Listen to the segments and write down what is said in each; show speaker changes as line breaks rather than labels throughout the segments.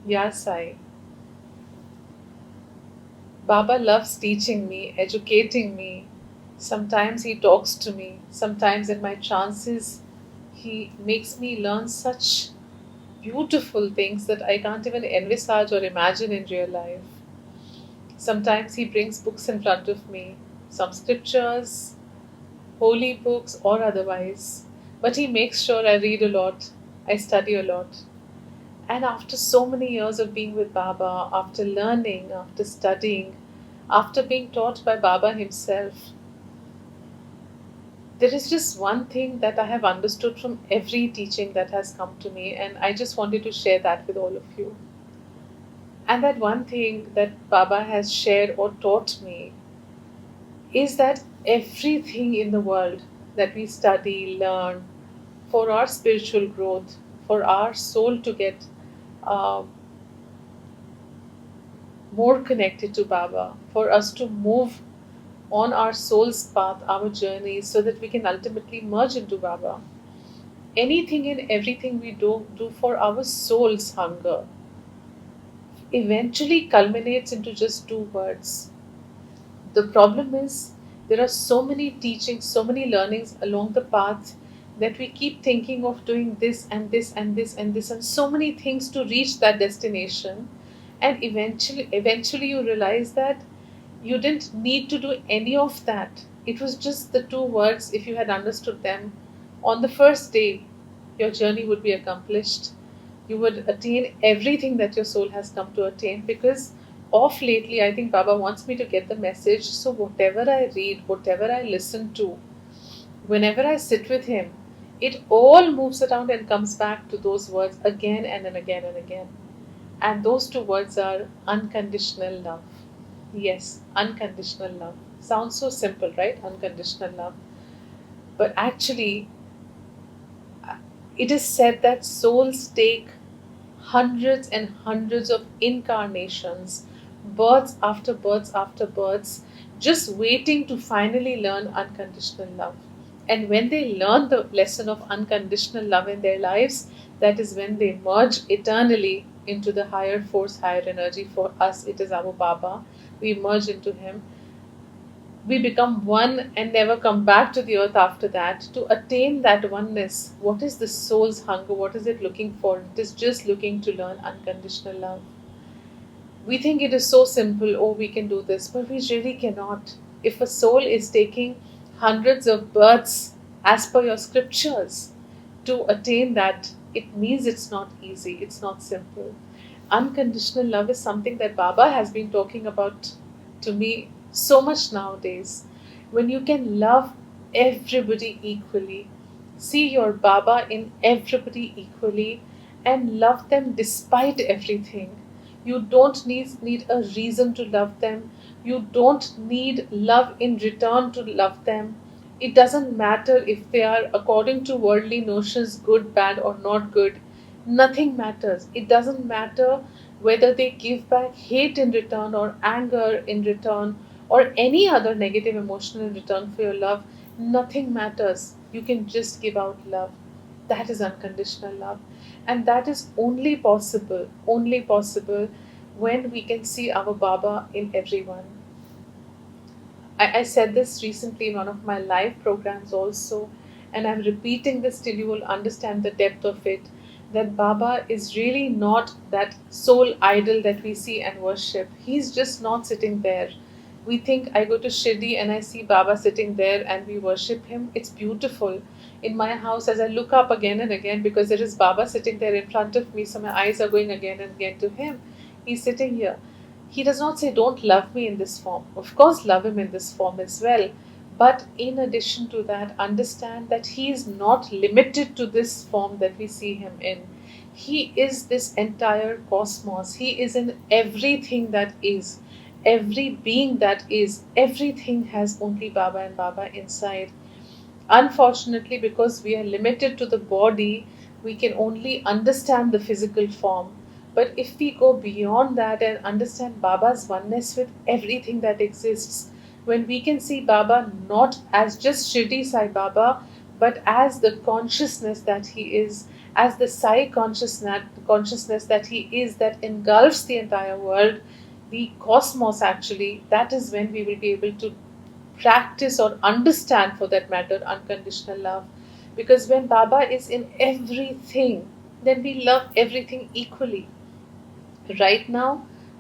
Yeah, Sai. Baba loves teaching me, educating me. Sometimes he talks to me. Sometimes in my chances, he makes me learn such beautiful things that I can't even envisage or imagine in real life. Sometimes he brings books in front of me, some scriptures, holy books, or otherwise. But he makes sure I read a lot, I study a lot. And after so many years of being with Baba, after learning, after studying, after being taught by Baba himself, there is just one thing that I have understood from every teaching that has come to me, and I just wanted to share that with all of you. And that one thing that Baba has shared or taught me is that everything in the world that we study, learn for our spiritual growth, for our soul to get uh, more connected to Baba, for us to move on our soul's path, our journey, so that we can ultimately merge into Baba. Anything and everything we do for our soul's hunger eventually culminates into just two words. The problem is there are so many teachings, so many learnings along the path that we keep thinking of doing this and this and this and this and so many things to reach that destination, and eventually you realize that you didn't need to do any of that. It was just the two words. If you had understood them on the first day, your journey would be accomplished. You would attain everything that your soul has come to attain, because of lately I think Baba wants me to get the message. So whatever I read, whatever I listen to, whenever I sit with him, it all moves around and comes back to those words again and then again and again. And those two words are unconditional love. Yes, unconditional love. Sounds so simple, right? Unconditional love. But actually, it is said that souls take hundreds and hundreds of incarnations, births after births after births, just waiting to finally learn unconditional love. And when they learn the lesson of unconditional love in their lives, that is when they merge eternally into the higher force, higher energy. For us, it is our Baba. We merge into Him, we become one and never come back to the earth after that. To attain that oneness, what is the soul's hunger? What is it looking for? It is just looking to learn unconditional love. We think it is so simple, oh, we can do this, but we really cannot. If a soul is taking hundreds of births as per your scriptures to attain that, it means it's not easy, it's not simple. Unconditional love is something that Baba has been talking about to me so much nowadays. When you can love everybody equally, see your Baba in everybody equally, and love them despite everything. You don't need a reason to love them. You don't need love in return to love them. It doesn't matter if they are, according to worldly notions, good, bad, or not good. Nothing matters. It doesn't matter whether they give back hate in return, or anger in return, or any other negative emotion in return for your love. Nothing matters. You can just give out love. That is unconditional love. And that is only possible when we can see our Baba in everyone. I said this recently in one of my live programs also, and I'm repeating this till you will understand the depth of it. That Baba is really not that sole idol that we see and worship. He's just not sitting there. We think I go to Shirdi and I see Baba sitting there and we worship him. It's beautiful. In my house, as I look up again and again, because there is Baba sitting there in front of me, so my eyes are going again and again to him. He's sitting here. He does not say, don't love me in this form. Of course, love him in this form as well. But in addition to that, understand that he is not limited to this form that we see him in. He is this entire cosmos. He is in everything that is. Every being that is. Everything has only Baba and Baba inside. Unfortunately, because we are limited to the body, we can only understand the physical form. But if we go beyond that and understand Baba's oneness with everything that exists, when we can see Baba not as just Shirdi Sai Baba, but as the consciousness that he is, as the Sai consciousness that he is, that engulfs the entire world, the cosmos actually, that is when we will be able to practice or understand, for that matter, unconditional love. Because when Baba is in everything, then we love everything equally. Right now,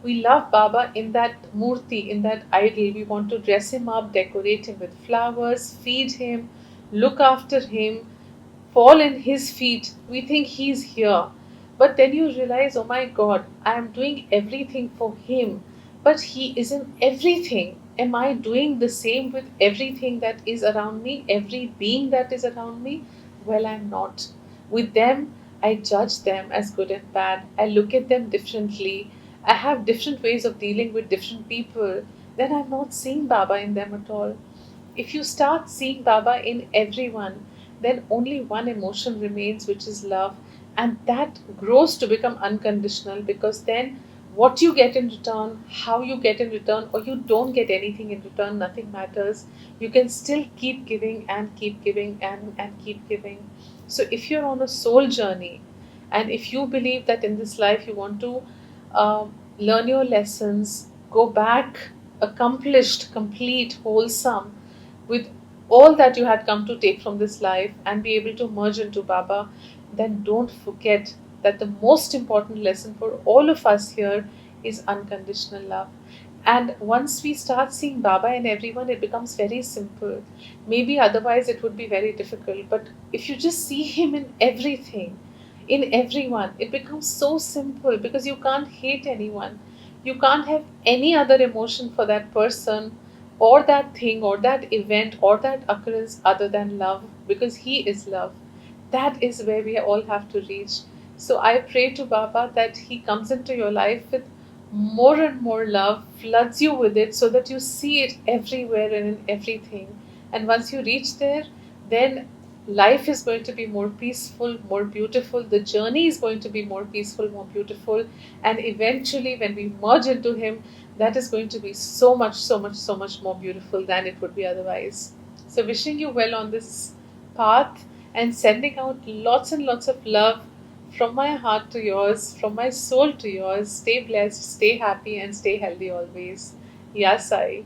we love Baba in that murti, in that idol. We want to dress him up, decorate him with flowers, feed him, look after him, fall in his feet. We think he's here. But then you realize, oh my God, I am doing everything for him, but he is in everything. Am I doing the same with everything that is around me, every being that is around me? Well, I'm not. With them, I judge them as good and bad. I look at them differently. I have different ways of dealing with different people. Then I'm not seeing Baba in them at all. If you start seeing Baba in everyone, then only one emotion remains, which is love. And that grows to become unconditional, because then what you get in return, how you get in return, or you don't get anything in return, nothing matters. You can still keep giving and keep giving and keep giving. So if you're on a soul journey, and if you believe that in this life you want to learn your lessons, go back accomplished, complete, wholesome, with all that you had come to take from this life, and be able to merge into Baba, then don't forget that the most important lesson for all of us here is unconditional love. And once we start seeing Baba in everyone, it becomes very simple. Maybe otherwise it would be very difficult, but if you just see him in everything, in everyone, it becomes so simple, because you can't hate anyone. You can't have any other emotion for that person or that thing or that event or that occurrence other than love, because he is love. That is where we all have to reach. So I pray to Baba that he comes into your life with more and more love, floods you with it, so that you see it everywhere and in everything. And once you reach there, then life is going to be more peaceful, more beautiful. The journey is going to be more peaceful, more beautiful. And eventually, when we merge into Him, that is going to be so much, so much, so much more beautiful than it would be otherwise. So, wishing you well on this path, and sending out lots and lots of love from my heart to yours, from my soul to yours. Stay blessed, stay happy, and stay healthy always. Ya Sai.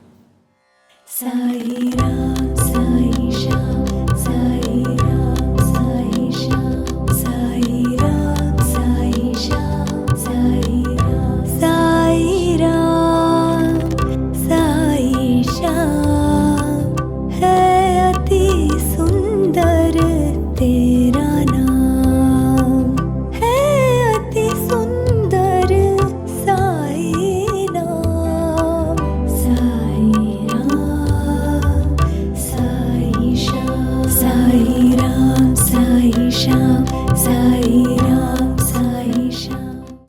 Sai Ram, Sai Sham, Sai Ram, Sai Sham, Sai Ram, Sai Sham, Sai Ram, Sai Ram, Sai Sham. है अति सुंदर तेरा नाम, है अति सुंदर साई नाम, साई राम, साई श्याम, साई राम, साई श्याम, साई